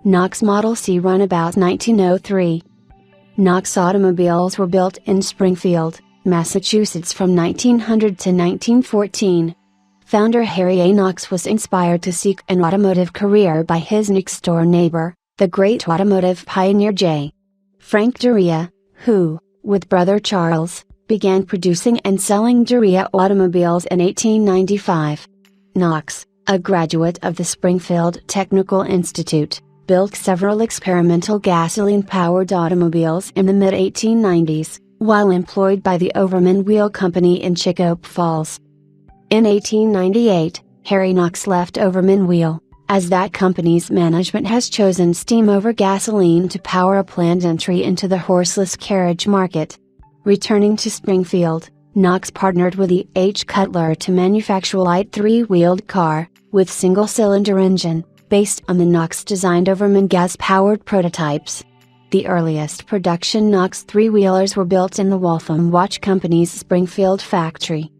Knox Model C Runabout 1903. Knox automobiles were built in Springfield, Massachusetts from 1900 to 1914. Founder Harry A. Knox was inspired to seek an automotive career by his next-door neighbor, the great automotive pioneer J. Frank Duryea, who, with brother Charles, began producing and selling Duryea automobiles in 1895. Knox, a graduate of the Springfield Technical Institute, built several experimental gasoline-powered automobiles in the mid-1890s, while employed by the Overman Wheel Company in Chicop Falls. In 1898, Harry Knox left Overman Wheel, as that company's management has chosen steam over gasoline to power a planned entry into the horseless carriage market. Returning to Springfield, Knox partnered with E. H. Cutler to manufacture a light three-wheeled car, with single-cylinder engine, based on the Knox-designed Overman gas-powered prototypes. The earliest production Knox three-wheelers were built in the Waltham Watch Company's Springfield factory.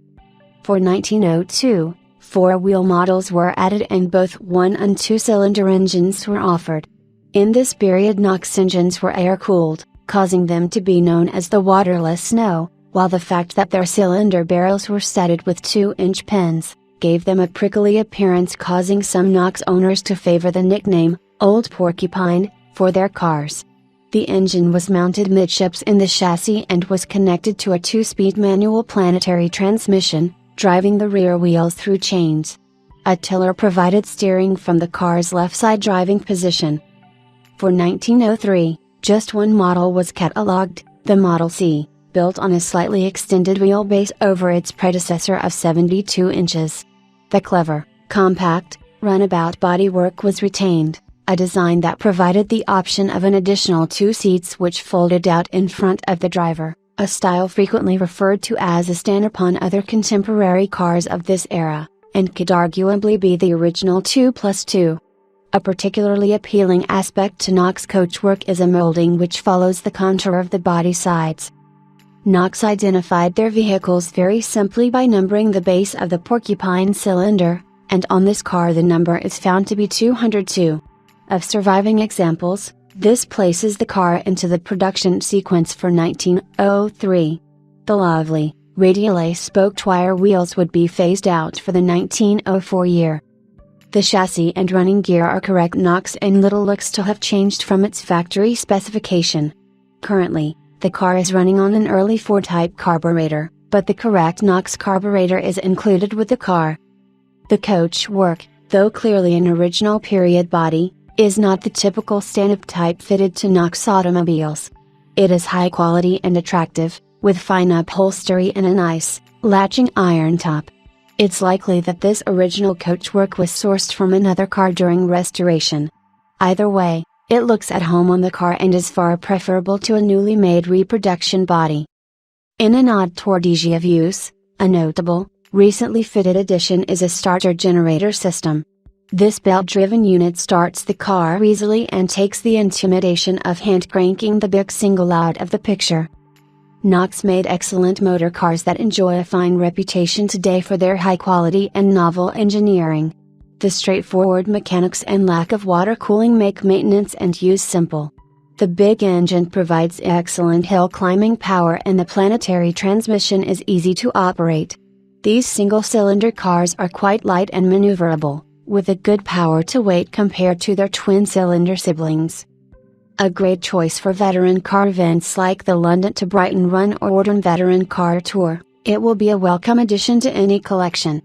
For 1902, four-wheel models were added and both one- and two-cylinder engines were offered. In this period Knox engines were air-cooled, causing them to be known as the waterless snow, while the fact that their cylinder barrels were studded with 2-inch pins, gave them a prickly appearance, causing some Knox owners to favor the nickname, Old Porcupine, for their cars. The engine was mounted midships in the chassis and was connected to a 2-speed manual planetary transmission, driving the rear wheels through chains. A tiller provided steering from the car's left side driving position. For 1903, just one model was catalogued, the Model C, built on a slightly extended wheelbase over its predecessor of 72 inches. The clever, compact, runabout bodywork was retained, a design that provided the option of an additional 2 seats which folded out in front of the driver, a style frequently referred to as a stand-up on other contemporary cars of this era, and could arguably be the original 2+2. A particularly appealing aspect to Knox coachwork is a molding which follows the contour of the body sides. Knox identified their vehicles very simply by numbering the base of the porcupine cylinder, and on this car the number is found to be 202. Of surviving examples, this places the car into the production sequence for 1903. The lovely, radially spoked wire wheels would be phased out for the 1904 year. The chassis and running gear are correct Knox and little looks to have changed from its factory specification. Currently, the car is running on an early 4-type carburetor, but the correct Knox carburetor is included with the car. The coachwork, though clearly an original period body, is not the typical stand-up type fitted to Knox automobiles. It is high quality and attractive, with fine upholstery and a nice, latching iron top. It's likely that this original coachwork was sourced from another car during restoration. Either way, it looks at home on the car and is far preferable to a newly made reproduction body. In an odd tour of use, a notable, recently fitted addition is a starter-generator system. This belt-driven unit starts the car easily and takes the intimidation of hand-cranking the big single out of the picture. Knox made excellent motor cars that enjoy a fine reputation today for their high quality and novel engineering. The straightforward mechanics and lack of water cooling make maintenance and use simple. The big engine provides excellent hill climbing power and the planetary transmission is easy to operate. These single-cylinder cars are quite light and maneuverable, with a good power-to-weight compared to their twin-cylinder siblings. A great choice for veteran car events like the London to Brighton Run or Oldham Veteran Car Tour, it will be a welcome addition to any collection.